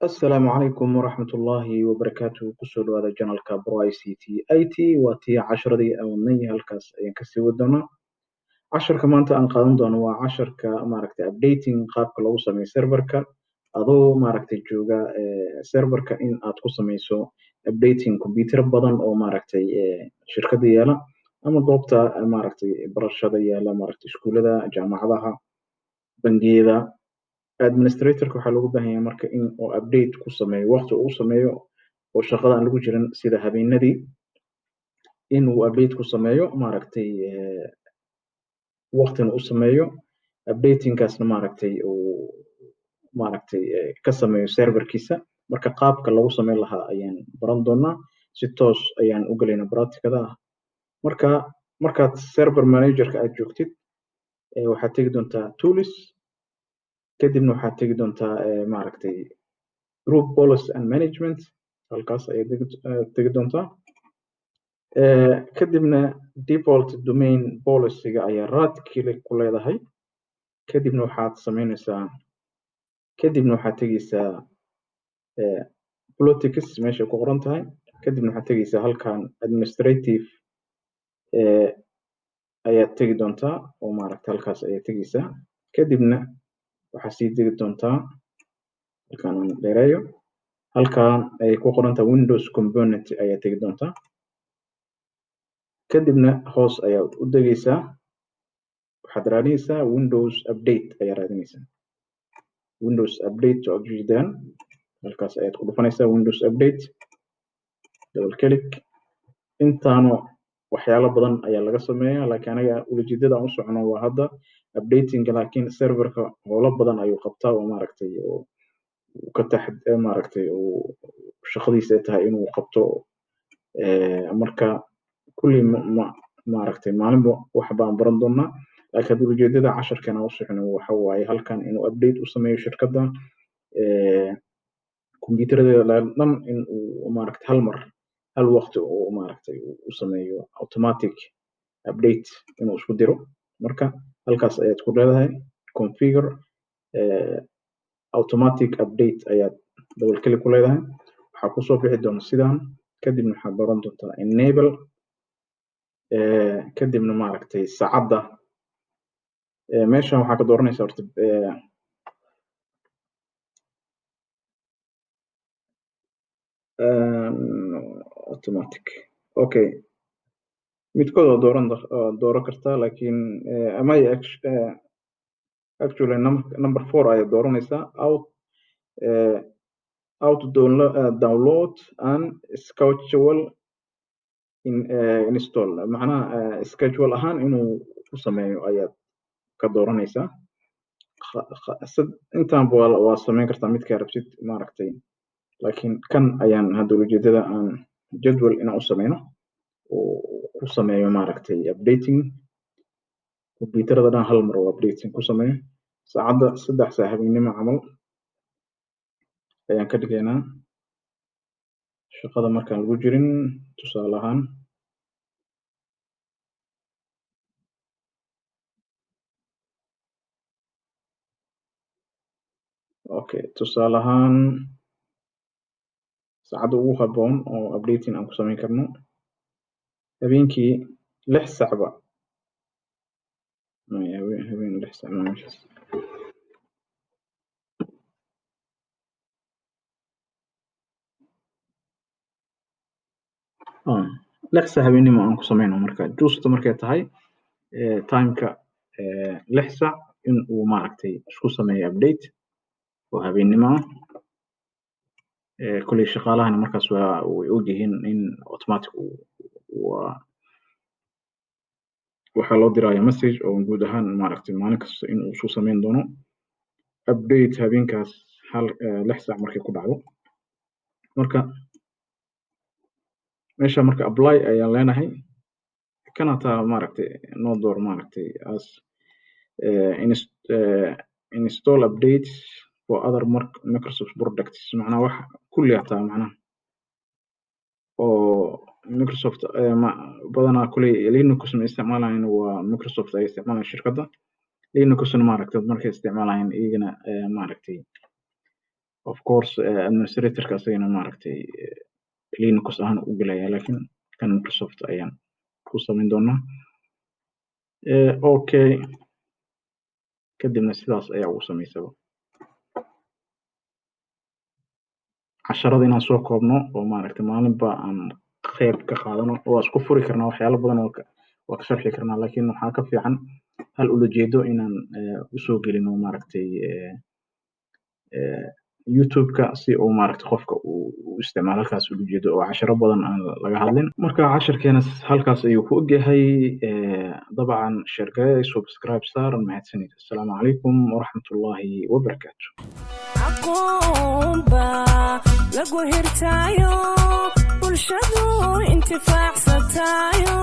السلام عليكم ورحمة الله وبركاته كسر هذا جنال كبراي سي تي اي تي وتي 10 دي او نية هالكاس ايان كسي ودنا 10 كمان انت انقادن دون هو 10 كماركت ابديتنج قابك لو سمي سيرفرك adoo maaragtay jooga serverka in aad ku samayso updating computer badan oo maaragtay shirkada yaala ama goobta maaragtay barashada yaala maaragtay iskuulada jaamacadaha bangiyada administratorka waxaa looga baahan yahay marka in uu update ku sameeyo waqti uu sameeyo oo shaqada aan lagu jirin sida habeenadii in uu update ku sameeyo maaragtay waqtina u sameeyo updatingkaasna maaragtay uu maaragtay ka sameeyo serverkiisa marka qaabka lagu sameyn lahaa ayaan baran doonaa si toos ayaan u gelaynaa practicada marka markaad server managerka aad joogtid waxaad tegi doontaa tools kadibna waxaad tegi doontaa maaragtay group policy and management halkaas ayaad tegi doontaa kadibna default domain policy-ga ayaa right click ku leedahay kadibna waxaad sameynaysaa kadibna waxaad tegeysaa politics meesha ku qoran tahay kadibna waxaad tegeysaa halkan administrative ayaad tegi doontaa oo maaragtay halkaas ayaad tegeysaa kadibna waxaad sii tegi doontaa halkan aan dheereeyo halkan ay ku qoran tahay windows component ayaad tegi doontaa kadibna hoos ayaad u degeysaa waxaad raadinaysaa windows update ayaa raadinaysaa windows update oo ujeedaan halkaas ayaad ku dhufanaysaa windows update double click intaano waxyaalo badan ayaa laga sameeyaa laakiin anaga ujeedada aan u socono waa hadda updating laakiin serverka howlo badan ayuu qabtaa oo maaragtay oo ka maaragtay oo shaqadiisa tahay inuu qabto marka kulli maaragtay maalinba wax baan baran doonaa laakiin ujeedada casharkan aan u socono waxa waaye halkan inuu update u sameeyo shirkadda kombiyuutarada dhan in uu maaragtay hal waqti oo maaragtay u sameeyo automatic update inuu isku diro marka halkaas ayaad ku leedahay configure automatic update ayaad double click ku leedahay waxaa kusoo bixi doona sidaan kadibna waxaad dooran doontaa enable kadibna maaragtay saacadda meeshan waxaa ka dooranaysaa horta automatic okay midkood waa dooran kartaa laakiin ama actually number 4 ayaad dooranaysaa out download and schedule install macnaha schedule ahaan inuu u sameeyo ayaad ka dooranaysaa intaanba waa sameyn kartaa midkaa rabtid maaragtay laakiin kan ayaan hadda ujeedada aan jadwal inaan u sameyno oo ku sameeyo maaragtay updating computerada dhan hal mar oo updating ku sameeyo saacadda 3 saac habeenimo camal ayaan ka dhigaynaa shaqada markaan lagu jirin tusaale ahaan okay tusaale ahaan saacadda ugu habboon oo updating aan ku sameyn karno habeenkii 6 saacba habeen 6 saac meeshaas lixsa habeenimo aan ku sameyno marka juusta markay tahay timeka 6 saac in uu maaragtay isku sameeyo update oo habeenimo ah kulli shaqaalahana markaas way ogyihiin in automatic waxaa loo diraya message oo guud ahaan maaragtay maalin kasta in uu isku sameyn doono update habeenkaas 6 saac markay ku dhacdo marka meesha marka apply ayaan leenahay kana taa maaragtay noo door maaragtay as install updates for other Microsoft products macnaha wax kulli ataa macnaha oo Microsoft badanaa kulli Linux ma isticmaalayaan waa Microsoft ay isticmaalayaan shirkadda Linux maaragtay markay isticmaalayaan iyagana maaragtay of course administratorka asagana maaragtay Linux ahaan u gelaya laakiin kan Microsoft ayaan ku samayn doonaa okay kadibna sidaas ayaa ugu samaysaba casharada inaan soo koobno oo maaragtay maalinba aan qayb ka qaadano waa isku furi karnaa waxyaalo badan waa ka sharxi karnaa laakiin waxaa ka fiican hal ulajeedo inaan usoo gelino maaragtay youtube-ka si uu maaragtay qofka uu isticmaalo halkaas ulajeedo oo casharo badan aan laga hadlin marka casharkeena halkaas ayuu ku ogyahay dabcan share subscribe star mahadsanid assalaamu calaykum waraxmatullaahi wabarakaatu lagu hirtaayo bulshadu intifaacsataayo